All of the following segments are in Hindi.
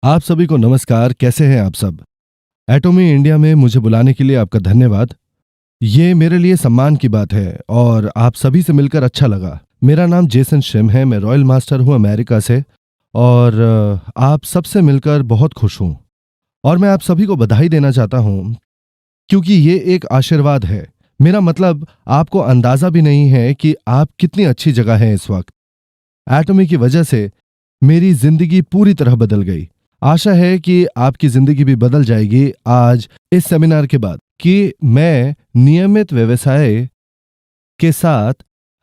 आप सभी को नमस्कार। कैसे हैं आप सब? एटॉमी इंडिया में मुझे बुलाने के लिए आपका धन्यवाद। ये मेरे लिए सम्मान की बात है और आप सभी से मिलकर अच्छा लगा। मेरा नाम जेसन शिम है, मैं रॉयल मास्टर हूँ अमेरिका से। और आप सबसे मिलकर बहुत खुश हूँ और मैं आप सभी को बधाई देना चाहता हूँ क्योंकि ये एक आशीर्वाद है। मेरा मतलब आपको अंदाजा भी नहीं है कि आप कितनी अच्छी जगह हैं इस वक्त। एटॉमी की वजह से मेरी जिंदगी पूरी तरह बदल गई। आशा है कि आपकी जिंदगी भी बदल जाएगी आज इस सेमिनार के बाद कि मैं नियमित व्यवसाय के साथ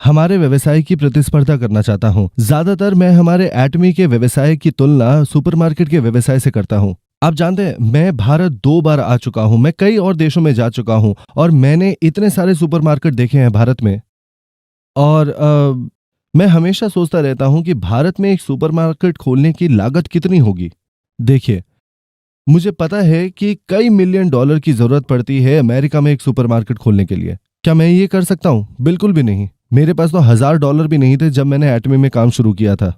हमारे व्यवसाय की प्रतिस्पर्धा करना चाहता हूं। ज्यादातर मैं हमारे एटमी के व्यवसाय की तुलना सुपरमार्केट के व्यवसाय से करता हूं। आप जानते हैं, मैं भारत 2 बार आ चुका हूं, मैं कई और देशों में जा चुका हूं और मैंने इतने सारे सुपरमार्केट देखे हैं भारत में। और मैं हमेशा सोचता रहता हूं कि भारत में एक सुपरमार्केट खोलने की लागत कितनी होगी। देखिए, मुझे पता है कि कई मिलियन डॉलर की जरूरत पड़ती है अमेरिका में एक सुपरमार्केट खोलने के लिए। क्या मैं ये कर सकता हूं? बिल्कुल भी नहीं। मेरे पास तो $1000 भी नहीं थे जब मैंने एटमी में काम शुरू किया था।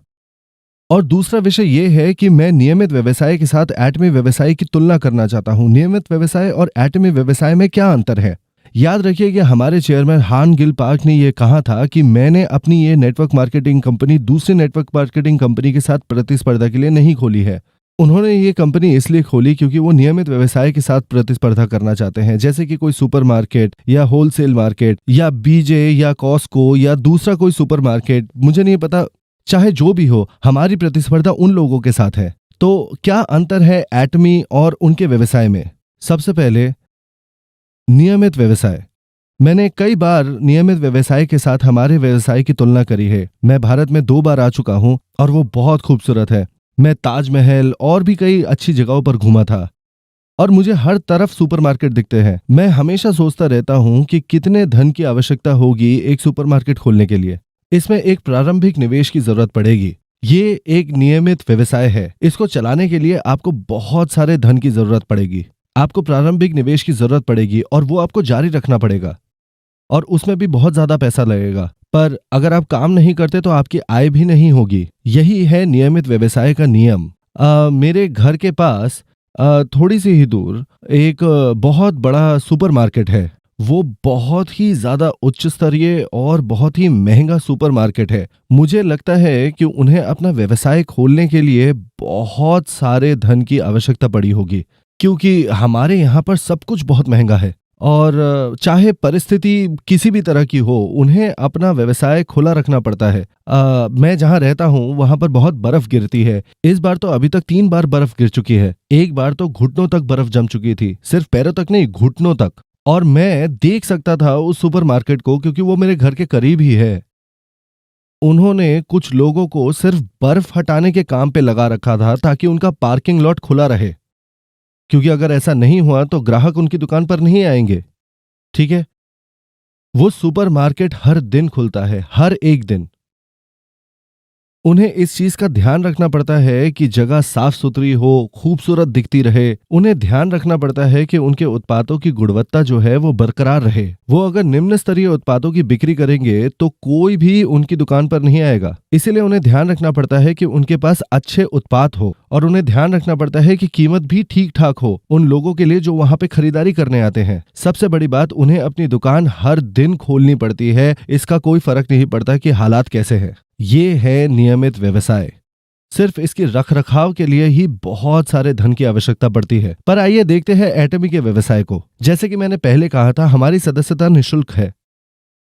और दूसरा विषय यह है कि मैं नियमित व्यवसाय के साथ एटमी व्यवसाय की तुलना करना चाहता हूं। नियमित व्यवसाय और एटमी व्यवसाय में क्या अंतर है? याद रखिए कि हमारे चेयरमैन हान गिल पार्क ने यह कहा था कि मैंने अपनी ये नेटवर्क मार्केटिंग कंपनी दूसरी नेटवर्क मार्केटिंग कंपनी के साथ प्रतिस्पर्धा के लिए नहीं खोली है। उन्होंने ये कंपनी इसलिए खोली क्योंकि वो नियमित व्यवसाय के साथ प्रतिस्पर्धा करना चाहते हैं, जैसे कि कोई सुपरमार्केट या होलसेल मार्केट या बीजे या कॉस्को या दूसरा कोई सुपरमार्केट, मुझे नहीं पता। चाहे जो भी हो, हमारी प्रतिस्पर्धा उन लोगों के साथ है। तो क्या अंतर है एटमी और उनके व्यवसाय में? सबसे पहले, नियमित व्यवसाय। मैंने कई बार नियमित व्यवसाय के साथ हमारे व्यवसाय की तुलना करी है। मैं भारत में 2 बार आ चुका हूं और वो बहुत खूबसूरत है। मैं ताजमहल और भी कई अच्छी जगहों पर घूमा था और मुझे हर तरफ सुपरमार्केट दिखते हैं। मैं हमेशा सोचता रहता हूं कि कितने धन की आवश्यकता होगी एक सुपरमार्केट खोलने के लिए। इसमें एक प्रारंभिक निवेश की जरूरत पड़ेगी। ये एक नियमित व्यवसाय है, इसको चलाने के लिए आपको बहुत सारे धन की जरूरत पड़ेगी। आपको प्रारंभिक निवेश की जरूरत पड़ेगी और वो आपको जारी रखना पड़ेगा और उसमें भी बहुत ज्यादा पैसा लगेगा। पर अगर आप काम नहीं करते तो आपकी आय भी नहीं होगी। यही है नियमित व्यवसाय का नियम। मेरे घर के पास थोड़ी सी ही दूर एक बहुत बड़ा सुपरमार्केट है। वो बहुत ही ज्यादा उच्च स्तरीय और बहुत ही महंगा सुपरमार्केट है। मुझे लगता है कि उन्हें अपना व्यवसाय खोलने के लिए बहुत सारे धन की आवश्यकता पड़ी होगी, क्योंकि हमारे यहाँ पर सब कुछ बहुत महंगा है और चाहे परिस्थिति किसी भी तरह की हो, उन्हें अपना व्यवसाय खुला रखना पड़ता है। मैं जहाँ रहता हूँ वहां पर बहुत बर्फ गिरती है। इस बार तो अभी तक 3 बार बर्फ गिर चुकी है। एक बार तो घुटनों तक बर्फ जम चुकी थी, सिर्फ पैरों तक नहीं, घुटनों तक। और मैं देख सकता था उस सुपरमार्केट को क्योंकि वो मेरे घर के करीब ही है। उन्होंने कुछ लोगों को सिर्फ बर्फ हटाने के काम पे लगा रखा था ताकि उनका पार्किंग लॉट खुला रहे, क्योंकि अगर ऐसा नहीं हुआ तो ग्राहक उनकी दुकान पर नहीं आएंगे। ठीक है, वो सुपरमार्केट हर दिन खुलता है, हर एक दिन। उन्हें इस चीज का ध्यान रखना पड़ता है कि जगह साफ सुथरी हो, खूबसूरत दिखती रहे। उन्हें ध्यान रखना पड़ता है कि उनके उत्पादों की गुणवत्ता जो है वो बरकरार रहे। वो अगर निम्न स्तरीय उत्पादों की बिक्री करेंगे तो कोई भी उनकी दुकान पर नहीं आएगा। इसीलिए उन्हें ध्यान रखना पड़ता है कि उनके पास अच्छे उत्पाद हो और उन्हें ध्यान रखना पड़ता है कि कीमत भी ठीक ठाक हो उन लोगों के लिए जो वहां पे खरीदारी करने आते हैं। सबसे बड़ी बात, उन्हें अपनी दुकान हर दिन खोलनी पड़ती है। इसका कोई फर्क नहीं पड़ता कि हालात कैसे हैं। ये है नियमित व्यवसाय। सिर्फ इसकी रख रखाव के लिए ही बहुत सारे धन की आवश्यकता पड़ती है। पर आइए देखते हैं एटमी के व्यवसाय को। जैसे कि मैंने पहले कहा था, हमारी सदस्यता निःशुल्क है,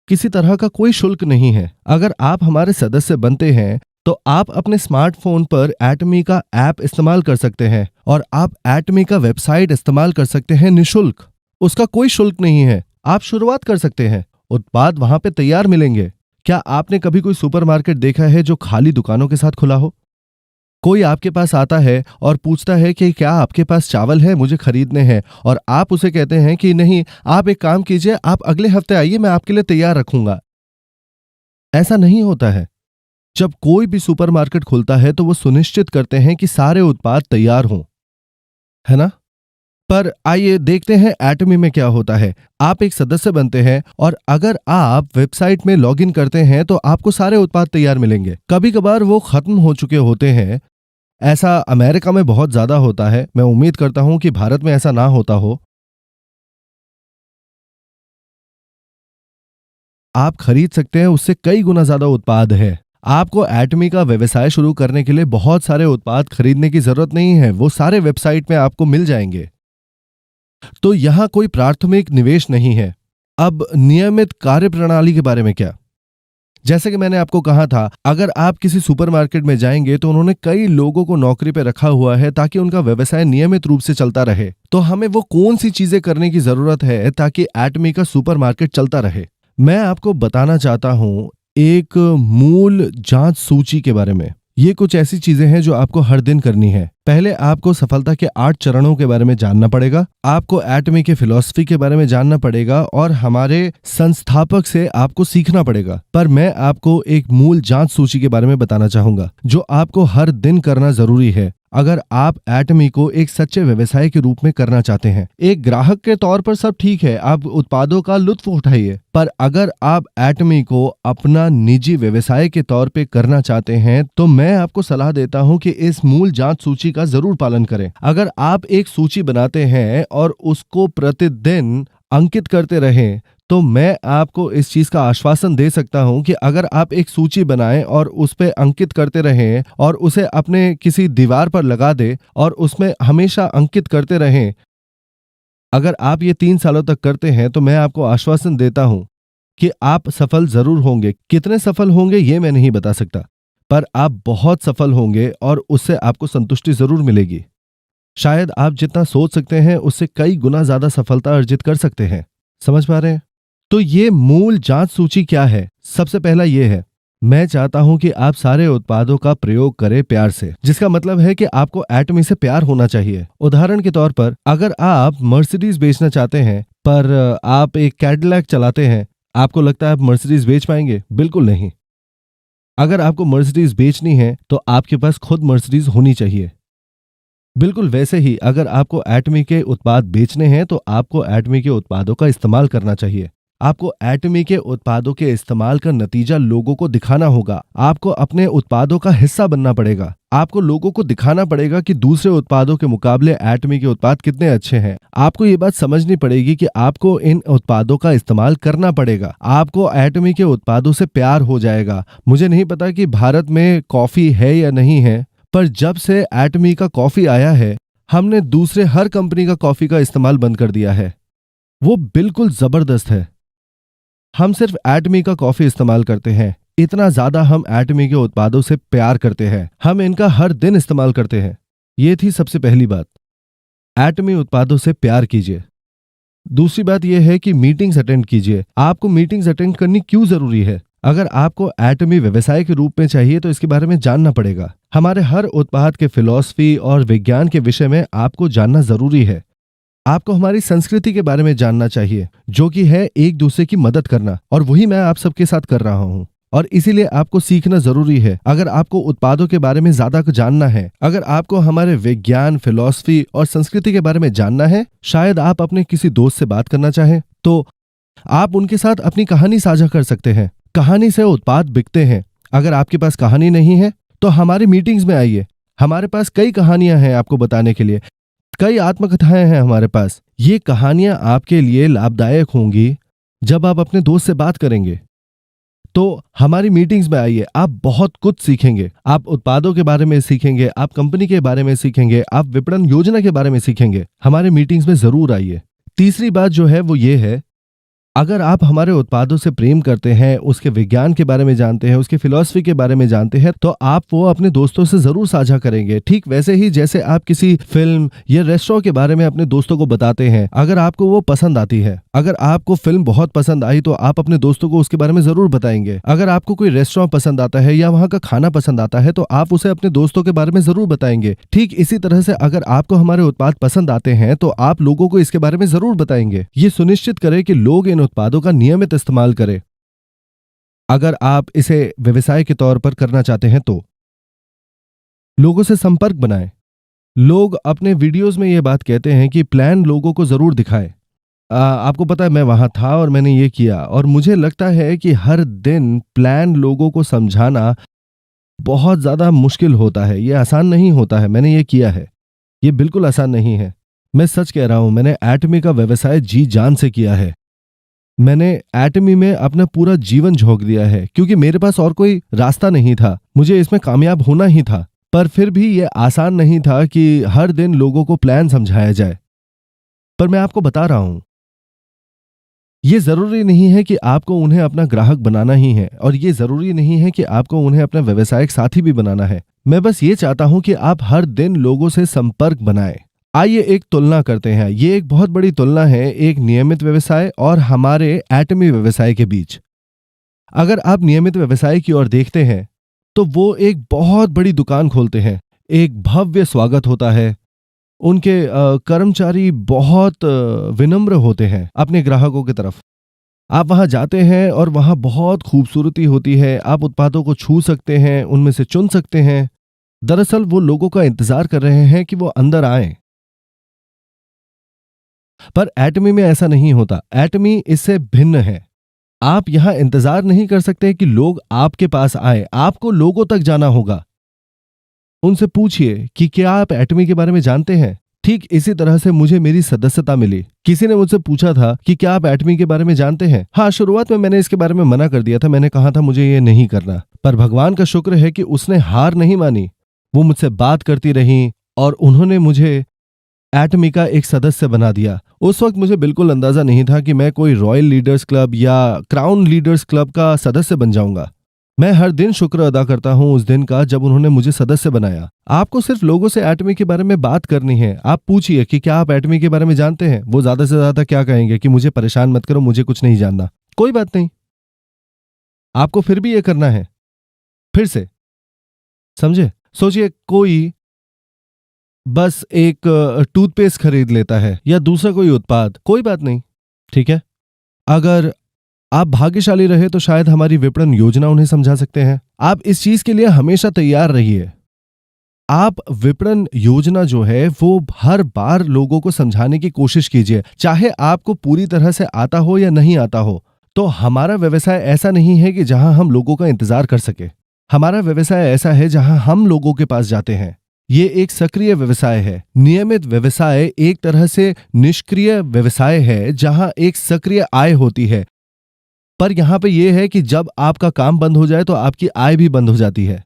किसी तरह का कोई शुल्क नहीं है। अगर आप हमारे सदस्य बनते हैं तो आप अपने स्मार्टफोन पर एटमी का ऐप इस्तेमाल कर सकते हैं और आप एटमी का वेबसाइट इस्तेमाल कर सकते हैं निःशुल्क। उसका कोई शुल्क नहीं है। आप शुरुआत कर सकते हैं, उत्पाद वहां पे तैयार मिलेंगे। क्या आपने कभी कोई सुपरमार्केट देखा है जो खाली दुकानों के साथ खुला हो? कोई आपके पास आता है और पूछता है कि क्या आपके पास चावल है, मुझे खरीदने हैं, और आप उसे कहते हैं कि नहीं, आप एक काम कीजिए, आप अगले हफ्ते आइए, मैं आपके लिए तैयार रखूंगा। ऐसा नहीं होता है। जब कोई भी सुपरमार्केट खुलता है तो वो सुनिश्चित करते हैं कि सारे उत्पाद तैयार हों, है ना? पर आइए देखते हैं एटमी में क्या होता है। आप एक सदस्य बनते हैं और अगर आप वेबसाइट में लॉगिन करते हैं तो आपको सारे उत्पाद तैयार मिलेंगे। कभी कभार वो खत्म हो चुके होते हैं ऐसा अमेरिका में बहुत ज्यादा होता है। मैं उम्मीद करता हूं कि भारत में ऐसा ना होता हो। आप खरीद सकते हैं, उससे कई गुना ज्यादा उत्पाद है। आपको एटमी का व्यवसाय शुरू करने के लिए बहुत सारे उत्पाद खरीदने की जरूरत नहीं है, वो सारे वेबसाइट में आपको मिल जाएंगे। तो यहाँ कोई प्राथमिक निवेश नहीं है। अब नियमित कार्यप्रणाली के बारे में क्या? जैसे कि मैंने आपको कहा था, अगर आप किसी सुपरमार्केट में जाएंगे तो उन्होंने कई लोगों को नौकरी पे रखा हुआ है ताकि उनका व्यवसाय नियमित रूप से चलता रहे। तो हमें वो कौन सी चीजें करने की जरूरत है ताकि एटमी का सुपरमार्केट चलता रहे? मैं आपको बताना चाहता हूं एक मूल जांच सूची के बारे में। ये कुछ ऐसी चीजें हैं जो आपको हर दिन करनी है। पहले आपको सफलता के 8 चरणों के बारे में जानना पड़ेगा, आपको एटमी के फिलॉसफी के बारे में जानना पड़ेगा और हमारे संस्थापक से आपको सीखना पड़ेगा। पर मैं आपको एक मूल जांच सूची के बारे में बताना चाहूंगा जो आपको हर दिन करना जरूरी है अगर आप एटमी को एक सच्चे व्यवसाय के रूप में करना चाहते हैं। एक ग्राहक के तौर पर सब ठीक है, आप उत्पादों का लुत्फ उठाइए, पर अगर आप एटमी को अपना निजी व्यवसाय के तौर पे करना चाहते हैं तो मैं आपको सलाह देता हूं कि इस मूल जांच सूची का जरूर पालन करें। अगर आप एक सूची बनाते हैं और उसको प्रतिदिन अंकित करते रहें तो मैं आपको इस चीज का आश्वासन दे सकता हूं कि अगर आप एक सूची बनाएं और उस पे अंकित करते रहें और उसे अपने किसी दीवार पर लगा दे और उसमें हमेशा अंकित करते रहें, अगर आप ये 3 सालों तक करते हैं तो मैं आपको आश्वासन देता हूं कि आप सफल जरूर होंगे। कितने सफल होंगे ये मैं नहीं बता सकता, पर आप बहुत सफल होंगे और उससे आपको संतुष्टि जरूर मिलेगी। शायद आप जितना सोच सकते हैं उससे कई गुना ज्यादा सफलता अर्जित कर सकते हैं। समझ पा रहे हैं? तो ये मूल जांच सूची क्या है? सबसे पहला ये है, मैं चाहता हूं कि आप सारे उत्पादों का प्रयोग करें प्यार से, जिसका मतलब है कि आपको एटमी से प्यार होना चाहिए। उदाहरण के तौर पर अगर आप मर्सिडीज बेचना चाहते हैं पर आप एक कैडिलैक चलाते हैं, आपको लगता है आप मर्सिडीज बेच पाएंगे? बिल्कुल नहीं। अगर आपको मर्सिडीज बेचनी है तो आपके पास खुद मर्सिडीज होनी चाहिए। बिल्कुल वैसे ही अगर आपको एटमी के उत्पाद बेचने हैं तो आपको एटमी के उत्पादों का इस्तेमाल करना चाहिए। आपको एटमी के उत्पादों के इस्तेमाल का नतीजा लोगों को दिखाना होगा। आपको अपने उत्पादों का हिस्सा बनना पड़ेगा। आपको लोगों को दिखाना पड़ेगा कि दूसरे उत्पादों के मुकाबले एटमी के उत्पाद कितने अच्छे हैं। आपको ये बात समझनी पड़ेगी कि आपको इन उत्पादों का इस्तेमाल करना पड़ेगा। आपको एटमी के उत्पादों से प्यार हो जाएगा। मुझे नहीं पता कि भारत में कॉफी है या नहीं है, पर जब से एटमी का कॉफी आया है हमने दूसरे हर कंपनी का कॉफी का इस्तेमाल बंद कर दिया है। वो बिल्कुल जबरदस्त है। हम सिर्फ एटमी का कॉफी इस्तेमाल करते हैं। इतना ज्यादा हम एटमी के उत्पादों से प्यार करते हैं, हम इनका हर दिन इस्तेमाल करते हैं। ये थी सबसे पहली बात, एटमी उत्पादों से प्यार कीजिए। दूसरी बात यह है कि मीटिंग्स अटेंड कीजिए। आपको मीटिंग्स अटेंड करनी क्यों जरूरी है? अगर आपको एटमी व्यवसाय के रूप में चाहिए तो इसके बारे में जानना पड़ेगा। हमारे हर उत्पाद के फिलॉसफी और विज्ञान के विषय में आपको जानना जरूरी है। आपको हमारी संस्कृति के बारे में जानना चाहिए, जो कि है एक दूसरे की मदद करना, और वही मैं आप सबके साथ कर रहा हूँ। और इसीलिए आपको सीखना जरूरी है। अगर आपको उत्पादों के बारे में ज्यादा जानना है, अगर आपको हमारे विज्ञान, फिलॉसफी और संस्कृति के बारे में जानना है, शायद आप अपने किसी दोस्त से बात करना चाहें तो आप उनके साथ अपनी कहानी साझा कर सकते हैं। कहानी से उत्पाद बिकते हैं। अगर आपके पास कहानी नहीं है तो हमारी मीटिंग्स में आइए। हमारे पास कई कहानियां हैं आपको बताने के लिए, कई आत्मकथाएं हैं हमारे पास। ये कहानियां आपके लिए लाभदायक होंगी जब आप अपने दोस्त से बात करेंगे। तो हमारी मीटिंग्स में आइए, आप बहुत कुछ सीखेंगे। आप उत्पादों के बारे में सीखेंगे, आप कंपनी के बारे में सीखेंगे, आप विपणन योजना के बारे में सीखेंगे। हमारे मीटिंग्स में जरूर आइए। तीसरी बात जो है वो ये है, अगर आप हमारे उत्पादों से प्रेम करते हैं, उसके विज्ञान के बारे में जानते हैं, उसके फिलॉसफी के बारे में जानते हैं, तो आप वो अपने दोस्तों से जरूर साझा करेंगे। ठीक वैसे ही जैसे आप किसी फिल्म या रेस्टोरेंट के बारे में अपने दोस्तों को बताते हैं। अगर आपको वो पसंद आती है, अगर आपको फिल्म बहुत पसंद आई तो आप अपने दोस्तों को उसके बारे में जरूर बताएंगे। अगर आपको कोई रेस्टोरेंट पसंद आता है या वहाँ का खाना पसंद आता है तो आप उसे अपने दोस्तों के बारे में जरूर बताएंगे। ठीक इसी तरह से अगर आपको हमारे उत्पाद पसंद आते हैं तो आप लोगों को इसके बारे में जरूर बताएंगे। ये सुनिश्चित करें कि लोग इन उत्पादों का नियमित इस्तेमाल करें। अगर आप इसे व्यवसाय के तौर पर करना चाहते हैं तो लोगों से संपर्क बनाएं। लोग अपने वीडियोस में ये बात कहते हैं कि प्लान लोगों को जरूर दिखाएं। आपको पता है मैं वहां था और मैंने ये किया, और मुझे लगता है कि हर दिन प्लान लोगों को समझाना बहुत ज़्यादा मुश्किल होता है, ये आसान नहीं होता है। मैंने ये किया है, ये बिल्कुल आसान नहीं है। मैं सच कह रहा हूँ, मैंने एटमी का व्यवसाय जी जान से किया है। मैंने एटमी में अपना पूरा जीवन झोंक दिया है क्योंकि मेरे पास और कोई रास्ता नहीं था, मुझे इसमें कामयाब होना ही था। पर फिर भी ये आसान नहीं था कि हर दिन लोगों को प्लान समझाया जाए। पर मैं आपको बता रहा हूं, ये जरूरी नहीं है कि आपको उन्हें अपना ग्राहक बनाना ही है, और ये जरूरी नहीं है कि आपको उन्हें अपना व्यवसायिक साथी भी बनाना है। मैं बस ये चाहता हूं कि आप हर दिन लोगों से संपर्क बनाएं। आइए एक तुलना करते हैं। ये एक बहुत बड़ी तुलना है एक नियमित व्यवसाय और हमारे एटमी व्यवसाय के बीच। अगर आप नियमित व्यवसाय की ओर देखते हैं तो वो एक बहुत बड़ी दुकान खोलते हैं, एक भव्य स्वागत होता है, उनके कर्मचारी बहुत विनम्र होते हैं अपने ग्राहकों की तरफ। आप वहां जाते हैं और वहां बहुत खूबसूरती होती है, आप उत्पादों को छू सकते हैं, उनमें से चुन सकते हैं। दरअसल वो लोगों का इंतजार कर रहे हैं कि वो अंदर आएं। पर एटमी में ऐसा नहीं होता। एटमी इससे भिन्न है। आप यहां इंतजार नहीं कर सकते कि लोग आपके पास आए, आपको लोगों तक जाना होगा। उनसे पूछिए कि क्या आप एटमी के बारे में जानते हैं। ठीक इसी तरह से मुझे मेरी सदस्यता मिली। किसी ने मुझसे पूछा था कि क्या आप एटमी के बारे में जानते हैं। हाँ, शुरुआत में मैंने इसके बारे में मना कर दिया था, मैंने कहा था मुझे ये नहीं करना। पर भगवान का शुक्र है कि उसने हार नहीं मानी। वो मुझसे बात करती रही और उन्होंने मुझे एटमी का एक सदस्य बना दिया। उस वक्त मुझे बिल्कुल अंदाजा नहीं था कि मैं कोई रॉयल लीडर्स क्लब या क्राउन लीडर्स क्लब का सदस्य बन जाऊंगा। मैं हर दिन शुक्र अदा करता हूं उस दिन का जब उन्होंने मुझे सदस्य बनाया। आपको सिर्फ लोगों से एटमी के बारे में बात करनी है। आप पूछिए कि क्या आप एटमी के बारे में जानते हैं। वो ज्यादा से ज्यादा क्या कहेंगे कि मुझे परेशान मत करो, मुझे कुछ नहीं जानना। कोई बात नहीं, आपको फिर भी ये करना है। फिर से समझे। सोचिए कोई बस एक टूथपेस्ट खरीद लेता है या दूसरा कोई उत्पाद, कोई बात नहीं, ठीक है। अगर आप भाग्यशाली रहे तो शायद हमारी विपणन योजना उन्हें समझा सकते हैं। आप इस चीज के लिए हमेशा तैयार रहिए। आप विपणन योजना जो है वो हर बार लोगों को समझाने की कोशिश कीजिए, चाहे आपको पूरी तरह से आता हो या नहीं आता हो। तो हमारा व्यवसाय ऐसा नहीं है कि जहां हम लोगों का इंतजार कर सके। हमारा व्यवसाय ऐसा है जहां हम लोगों के पास जाते हैं। ये एक सक्रिय व्यवसाय है। नियमित व्यवसाय एक तरह से निष्क्रिय व्यवसाय है जहां एक सक्रिय आय होती है। पर यहां पे यह है कि जब आपका काम बंद हो जाए तो आपकी आय भी बंद हो जाती है।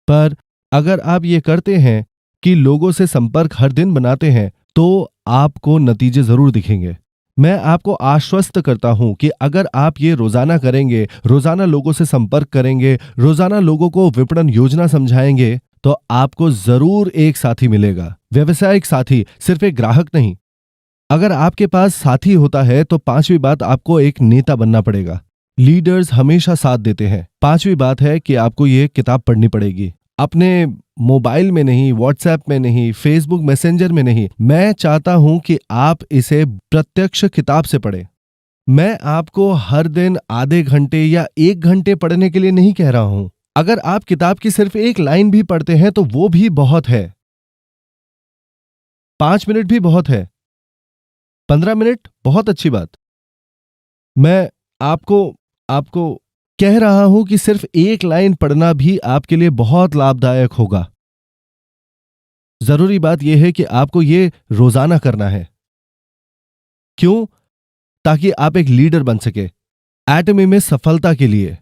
पर अगर आप ये करते हैं कि लोगों से संपर्क हर दिन बनाते हैं तो आपको नतीजे जरूर दिखेंगे। मैं आपको आश्वस्त करता हूं कि अगर आप ये रोजाना करेंगे, रोजाना लोगों से संपर्क करेंगे, रोजाना लोगों को विपणन योजना समझाएंगे, तो आपको जरूर एक साथी मिलेगा। व्यवसायिक साथी, सिर्फ एक ग्राहक नहीं। अगर आपके पास साथी होता है तो पांचवी बात, आपको एक नेता बनना पड़ेगा। लीडर्स हमेशा साथ देते हैं। पांचवी बात है कि आपको ये किताब पढ़नी पड़ेगी। अपने मोबाइल में नहीं, व्हाट्सएप में नहीं, फेसबुक मैसेंजर में नहीं। मैं चाहता हूं कि आप इसे प्रत्यक्ष किताब से पढ़ें। मैं आपको हर दिन आधे घंटे या 1 घंटे पढ़ने के लिए नहीं कह रहा हूं। अगर आप किताब की सिर्फ एक लाइन भी पढ़ते हैं तो वो भी बहुत है। 5 मिनट भी बहुत है। 15 मिनट बहुत अच्छी बात। मैं आपको कह रहा हूं कि सिर्फ एक लाइन पढ़ना भी आपके लिए बहुत लाभदायक होगा। जरूरी बात यह है कि आपको ये रोजाना करना है। क्यों? ताकि आप एक लीडर बन सके एटमी में सफलता के लिए।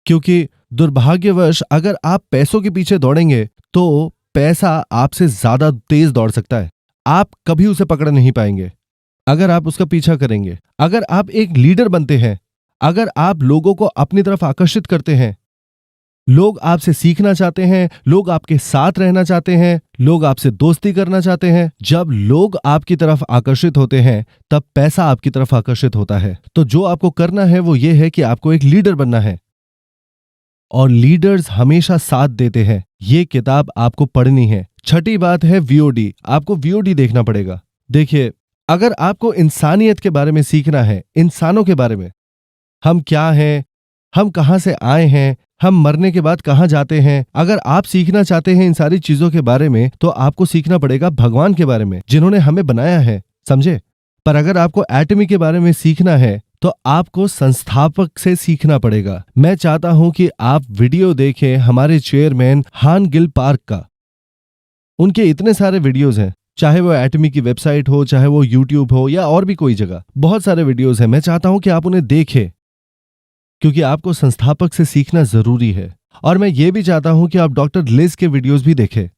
क्योंकि दुर्भाग्यवश अगर आप पैसों के पीछे दौड़ेंगे तो पैसा आपसे ज्यादा तेज दौड़ सकता है। आप कभी उसे पकड़ नहीं पाएंगे अगर आप उसका पीछा करेंगे। अगर आप एक लीडर बनते हैं, अगर आप लोगों को अपनी तरफ आकर्षित करते हैं, लोग आपसे सीखना चाहते हैं, लोग आपके साथ रहना चाहते हैं, लोग आपसे दोस्ती करना चाहते हैं। जब लोग आपकी तरफ आकर्षित होते हैं तब पैसा आपकी तरफ आकर्षित होता है। तो जो आपको करना है वो ये है कि आपको एक लीडर बनना है, और लीडर्स हमेशा साथ देते हैं। ये किताब आपको पढ़नी है। छठी बात है वीओडी। आपको वीओडी देखना पड़ेगा। देखिए, अगर आपको इंसानियत के बारे में सीखना है, इंसानों के बारे में, हम क्या हैं, हम कहां से आए हैं, हम मरने के बाद कहां जाते हैं, अगर आप सीखना चाहते हैं इन सारी चीजों के बारे में तो आपको सीखना पड़ेगा भगवान के बारे में, जिन्होंने हमें बनाया है। समझे? पर अगर आपको एटमी के बारे में सीखना है तो आपको संस्थापक से सीखना पड़ेगा। मैं चाहता हूं कि आप वीडियो देखें हमारे चेयरमैन हान गिल पार्क का। उनके इतने सारे वीडियोस हैं, चाहे वो एटमी की वेबसाइट हो, चाहे वो यूट्यूब हो या और भी कोई जगह, बहुत सारे वीडियोस हैं। मैं चाहता हूं कि आप उन्हें देखें, क्योंकि आपको संस्थापक से सीखना जरूरी है। और मैं ये भी चाहता हूं कि आप डॉक्टर लिज के वीडियोस भी देखें।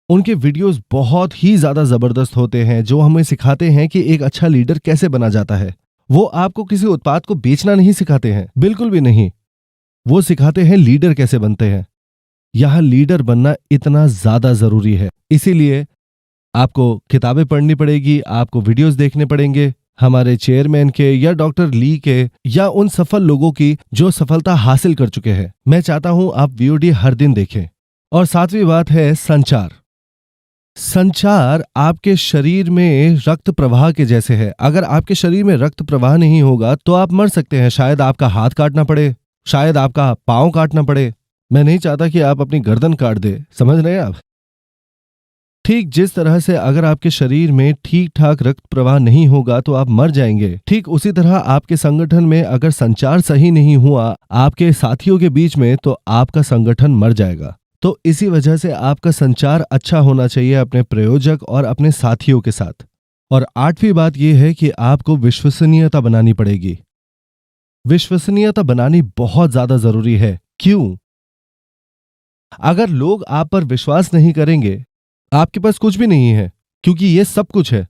उनके वीडियोस बहुत ही ज्यादा जबरदस्त होते हैं, जो हमें सिखाते हैं कि एक अच्छा लीडर कैसे बना जाता है। वो आपको किसी उत्पाद को बेचना नहीं सिखाते हैं, बिल्कुल भी नहीं। वो सिखाते हैं लीडर कैसे बनते हैं। यहां लीडर बनना इतना ज्यादा जरूरी है, इसीलिए आपको किताबें पढ़नी पड़ेगी, आपको वीडियोस देखने पड़ेंगे, हमारे चेयरमैन के या डॉक्टर ली के या उन सफल लोगों की जो सफलता हासिल कर चुके हैं। मैं चाहता हूं आप वीओडी हर दिन देखें। और सातवीं बात है संचार। संचार आपके शरीर में रक्त प्रवाह के जैसे है। अगर आपके शरीर में रक्त प्रवाह नहीं होगा तो आप मर सकते हैं। शायद आपका हाथ काटना पड़े, शायद आपका पांव काटना पड़े। मैं नहीं चाहता कि आप अपनी गर्दन काट दे, समझ रहे हैं आप? ठीक जिस तरह से अगर आपके शरीर में ठीक ठाक रक्त प्रवाह नहीं होगा तो आप मर जाएंगे, ठीक उसी तरह आपके संगठन में अगर संचार सही नहीं हुआ आपके साथियों के बीच में, तो आपका संगठन मर जाएगा। तो इसी वजह से आपका संचार अच्छा होना चाहिए अपने प्रयोजक और अपने साथियों के साथ। और आठवीं बात यह है कि आपको विश्वसनीयता बनानी पड़ेगी। विश्वसनीयता बनानी बहुत ज्यादा जरूरी है। क्यों? अगर लोग आप पर विश्वास नहीं करेंगे, आपके पास कुछ भी नहीं है, क्योंकि ये सब कुछ है।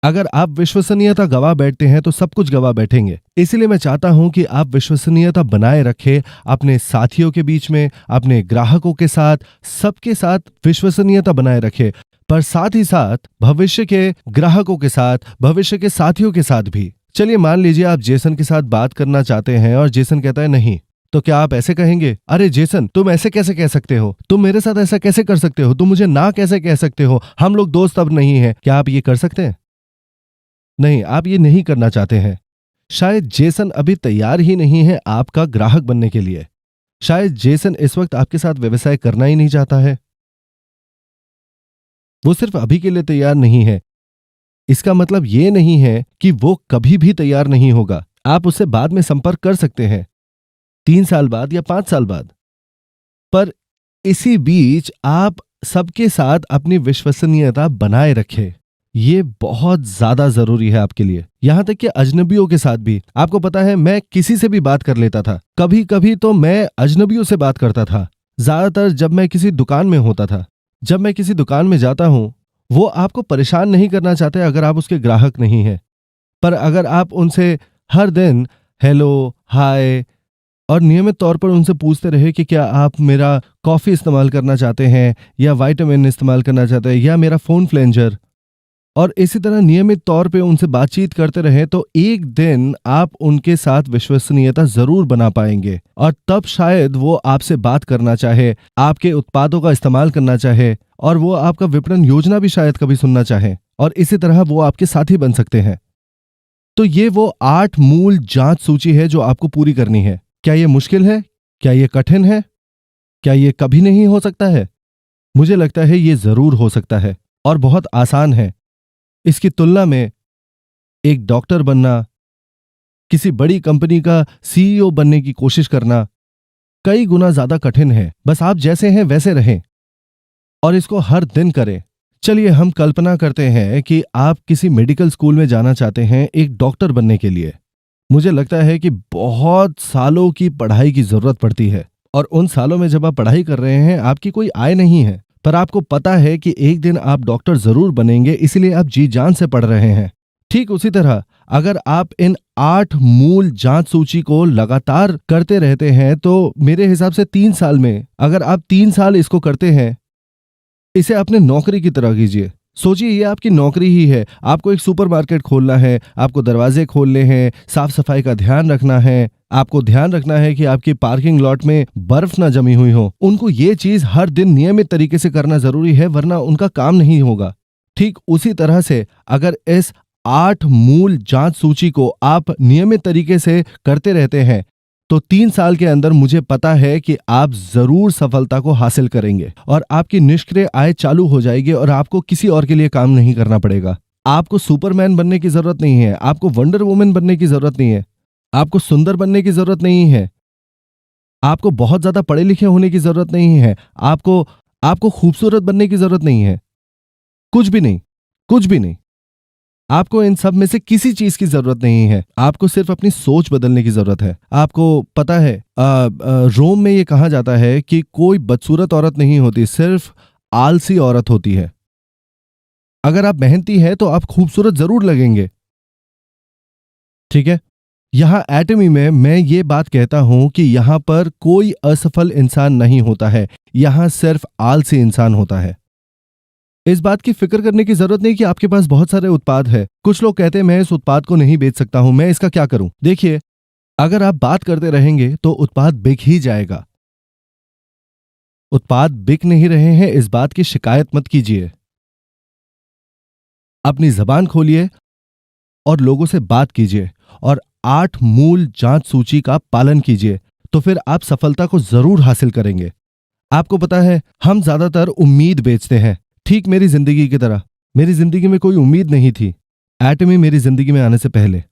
अगर आप विश्वसनीयता गवा बैठते हैं तो सब कुछ गवा बैठेंगे। इसलिए मैं चाहता हूं कि आप विश्वसनीयता बनाए रखें अपने साथियों के बीच में, अपने ग्राहकों के साथ, सबके साथ विश्वसनीयता बनाए रखें। पर साथ ही साथ भविष्य के ग्राहकों के साथ, भविष्य के साथियों के साथ भी। चलिए मान लीजिए आप जेसन के साथ बात करना चाहते हैं और जेसन कहता है नहीं, तो क्या आप ऐसे कहेंगे, अरे जेसन तुम ऐसे कैसे कह सकते हो, तुम मेरे साथ ऐसा कैसे कर सकते हो, तुम मुझे ना कैसे कह सकते हो, हम लोग दोस्त अब नहीं हैं? क्या आप ये कर सकते हैं? नहीं, आप ये नहीं करना चाहते हैं। शायद जेसन अभी तैयार ही नहीं है आपका ग्राहक बनने के लिए। शायद जेसन इस वक्त आपके साथ व्यवसाय करना ही नहीं चाहता है। वो सिर्फ अभी के लिए तैयार नहीं है। इसका मतलब ये नहीं है कि वो कभी भी तैयार नहीं होगा। आप उससे बाद में संपर्क कर सकते हैं, 3 साल बाद या 5 साल बाद। पर इसी बीच आप सबके साथ अपनी विश्वसनीयता बनाए रखें। ये बहुत ज्यादा जरूरी है आपके लिए, यहां तक कि अजनबियों के साथ भी। आपको पता है, मैं किसी से भी बात कर लेता था। कभी कभी तो मैं अजनबियों से बात करता था। ज्यादातर जब मैं किसी दुकान में होता था। जब मैं किसी दुकान में जाता हूं, वो आपको परेशान नहीं करना चाहते अगर आप उसके ग्राहक नहीं हैं। पर अगर आप उनसे हर दिन हेलो, हाय और नियमित तौर पर उनसे पूछते रहे कि क्या आप मेरा कॉफी इस्तेमाल करना चाहते हैं, या विटामिन इस्तेमाल करना चाहते हैं, या मेरा फोन फ्लेंजर, और इसी तरह नियमित तौर पे उनसे बातचीत करते रहे, तो एक दिन आप उनके साथ विश्वसनीयता जरूर बना पाएंगे। और तब शायद वो आपसे बात करना चाहे, आपके उत्पादों का इस्तेमाल करना चाहे, और वो आपका विपणन योजना भी शायद कभी सुनना चाहे, और इसी तरह वो आपके साथी बन सकते हैं। तो ये वो 8 मूल जांच सूची है जो आपको पूरी करनी है। क्या ये मुश्किल है? क्या ये कठिन है? क्या ये कभी नहीं हो सकता है? मुझे लगता है ये जरूर हो सकता है और बहुत आसान है। इसकी तुलना में एक डॉक्टर बनना, किसी बड़ी कंपनी का सीईओ बनने की कोशिश करना कई गुना ज्यादा कठिन है। बस आप जैसे हैं वैसे रहें और इसको हर दिन करें। चलिए हम कल्पना करते हैं कि आप किसी मेडिकल स्कूल में जाना चाहते हैं एक डॉक्टर बनने के लिए। मुझे लगता है कि बहुत सालों की पढ़ाई की जरूरत पड़ती है, और उन सालों में जब आप पढ़ाई कर रहे हैं आपकी कोई आय नहीं है, पर आपको पता है कि एक दिन आप डॉक्टर जरूर बनेंगे, इसलिए आप जी जान से पढ़ रहे हैं। ठीक उसी तरह अगर आप इन 8 मूल जांच सूची को लगातार करते रहते हैं, तो मेरे हिसाब से 3 साल में, अगर आप 3 साल इसको करते हैं, इसे अपने नौकरी की तरह कीजिए। सोचिए ये आपकी नौकरी ही है। आपको एक सुपरमार्केट खोलना है, आपको दरवाजे खोलने हैं, साफ सफाई का ध्यान रखना है, आपको ध्यान रखना है कि आपकी पार्किंग लॉट में बर्फ ना जमी हुई हो। उनको ये चीज हर दिन नियमित तरीके से करना जरूरी है, वरना उनका काम नहीं होगा। ठीक उसी तरह से अगर इस 8 मूल जांच सूची को आप नियमित तरीके से करते रहते हैं, तो 3 साल के अंदर मुझे पता है कि आप जरूर सफलता को हासिल करेंगे और आपकी निष्क्रिय आय चालू हो जाएगी और आपको किसी और के लिए काम नहीं करना पड़ेगा। आपको सुपरमैन बनने की जरूरत नहीं है, आपको वंडर वुमन बनने की जरूरत नहीं है, आपको सुंदर बनने की जरूरत नहीं है, आपको बहुत ज्यादा पढ़े लिखे होने की जरूरत नहीं है, आपको आपको खूबसूरत बनने की जरूरत नहीं है। कुछ भी नहीं, कुछ भी नहीं। आपको इन सब में से किसी चीज की जरूरत नहीं है। आपको सिर्फ अपनी सोच बदलने की जरूरत है। आपको पता है, रोम में ये कहा जाता है कि कोई बदसूरत औरत नहीं होती, सिर्फ आलसी औरत होती है। अगर आप मेहनती हैं तो आप खूबसूरत जरूर लगेंगे। ठीक है। यहां एटमी में मैं ये बात कहता हूं कि यहां पर कोई असफल इंसान नहीं होता है, यहां सिर्फ आलसी इंसान होता है। इस बात की फिक्र करने की जरूरत नहीं कि आपके पास बहुत सारे उत्पाद है। कुछ लोग कहते हैं मैं इस उत्पाद को नहीं बेच सकता हूं, मैं इसका क्या करूं। देखिए, अगर आप बात करते रहेंगे तो उत्पाद बिक ही जाएगा। उत्पाद बिक नहीं रहे हैं इस बात की शिकायत मत कीजिए। अपनी जबान खोलिए और लोगों से बात कीजिए और 8 मूल जांच सूची का पालन कीजिए, तो फिर आप सफलता को जरूर हासिल करेंगे। आपको पता है, हम ज्यादातर उम्मीद बेचते हैं, ठीक मेरी जिंदगी की तरह। मेरी जिंदगी में कोई उम्मीद नहीं थी एटमी मेरी जिंदगी में आने से पहले,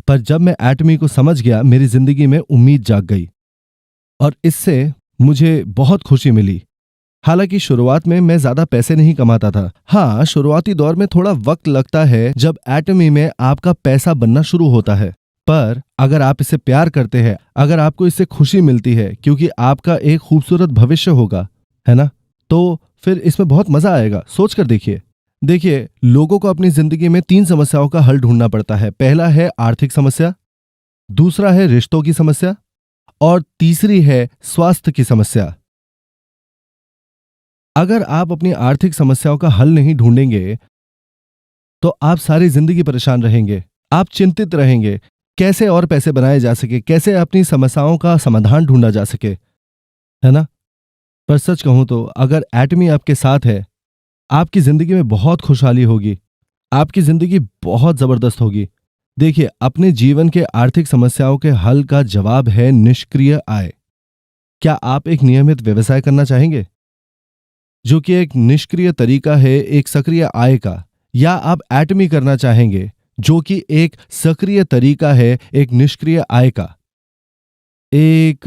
पर जब मैं एटमी को समझ गया मेरी जिंदगी में उम्मीद जाग गई और इससे मुझे बहुत खुशी मिली। हालांकि शुरुआत में मैं ज्यादा पैसे नहीं कमाता था। हाँ, शुरुआती दौर में थोड़ा वक्त लगता है जब एटमी में आपका पैसा बनना शुरू होता है, पर अगर आप इसे प्यार करते हैं, अगर आपको इससे खुशी मिलती है क्योंकि आपका एक खूबसूरत भविष्य होगा, है ना, तो फिर इसमें बहुत मजा आएगा। सोच कर देखिए। देखिए, लोगों को अपनी जिंदगी में 3 समस्याओं का हल ढूंढना पड़ता है। पहला है आर्थिक समस्या, दूसरा है रिश्तों की समस्या और तीसरी है स्वास्थ्य की समस्या। अगर आप अपनी आर्थिक समस्याओं का हल नहीं ढूंढेंगे तो आप सारी जिंदगी परेशान रहेंगे। आप चिंतित रहेंगे कैसे और पैसे बनाए जा सके, कैसे अपनी समस्याओं का समाधान ढूंढा जा सके, है ना। पर सच कहूं तो अगर एटमी आपके साथ है, आपकी जिंदगी में बहुत खुशहाली होगी, आपकी जिंदगी बहुत जबरदस्त होगी। देखिए, अपने जीवन के आर्थिक समस्याओं के हल का जवाब है निष्क्रिय आय। क्या आप एक नियमित व्यवसाय करना चाहेंगे जो कि एक निष्क्रिय तरीका है एक सक्रिय आय का, या आप एटमी करना चाहेंगे जो कि एक सक्रिय तरीका है एक निष्क्रिय आय का। एक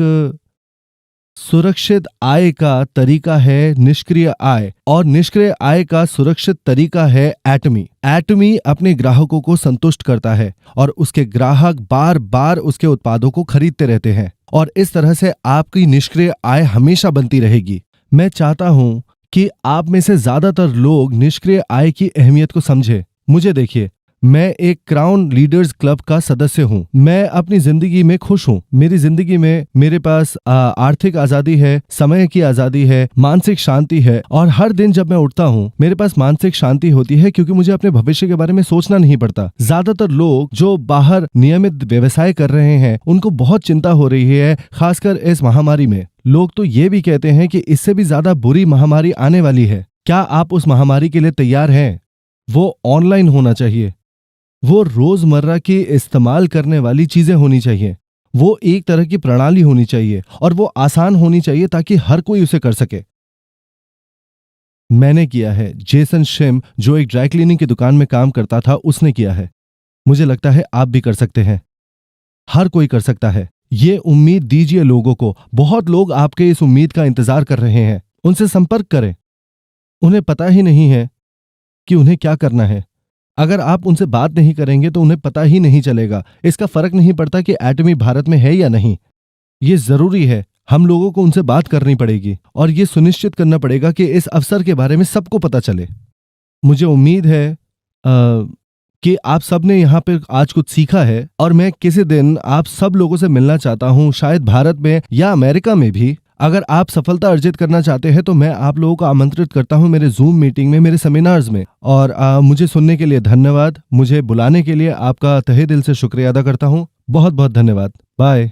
सुरक्षित आय का तरीका है निष्क्रिय आय और निष्क्रिय आय का सुरक्षित तरीका है एटमी। एटमी अपने ग्राहकों को संतुष्ट करता है और उसके ग्राहक बार बार उसके उत्पादों को खरीदते रहते हैं और इस तरह से आपकी निष्क्रिय आय हमेशा बनती रहेगी। मैं चाहता हूं कि आप में से ज्यादातर लोग निष्क्रिय आय की अहमियत को समझें। मुझे देखिए, मैं एक क्राउन लीडर्स क्लब का सदस्य हूं। मैं अपनी जिंदगी में खुश हूं। मेरी जिंदगी में मेरे पास आर्थिक आजादी है, समय की आजादी है, मानसिक शांति है और हर दिन जब मैं उठता हूं मेरे पास मानसिक शांति होती है क्योंकि मुझे अपने भविष्य के बारे में सोचना नहीं पड़ता। ज्यादातर लोग जो बाहर नियमित व्यवसाय कर रहे हैं उनको बहुत चिंता हो रही है, खासकर इस महामारी में। लोग तो ये भी कहते हैं कि इससे भी ज्यादा बुरी महामारी आने वाली है। क्या आप उस महामारी के लिए तैयार हैं? वो ऑनलाइन होना चाहिए, वो रोजमर्रा की इस्तेमाल करने वाली चीजें होनी चाहिए, वो एक तरह की प्रणाली होनी चाहिए और वो आसान होनी चाहिए ताकि हर कोई उसे कर सके। मैंने किया है। जेसन शिम जो एक ड्राई क्लीनिंग की दुकान में काम करता था उसने किया है। मुझे लगता है आप भी कर सकते हैं। हर कोई कर सकता है। ये उम्मीद दीजिए लोगों को। बहुत लोग आपके इस उम्मीद का इंतजार कर रहे हैं। उनसे संपर्क करें। उन्हें पता ही नहीं है कि उन्हें क्या करना है। अगर आप उनसे बात नहीं करेंगे तो उन्हें पता ही नहीं चलेगा। इसका फर्क नहीं पड़ता कि एटमी भारत में है या नहीं। ये जरूरी है, हम लोगों को उनसे बात करनी पड़ेगी और ये सुनिश्चित करना पड़ेगा कि इस अवसर के बारे में सबको पता चले। मुझे उम्मीद है कि आप सब ने यहाँ पे आज कुछ सीखा है और मैं किसी दिन आप सब लोगों से मिलना चाहता हूँ, शायद भारत में या अमेरिका में भी। अगर आप सफलता अर्जित करना चाहते हैं तो मैं आप लोगों को आमंत्रित करता हूं मेरे जूम मीटिंग में, मेरे सेमिनार्स में। और मुझे सुनने के लिए धन्यवाद। मुझे बुलाने के लिए आपका तहे दिल से शुक्रिया अदा करता हूं। बहुत बहुत धन्यवाद। बाय।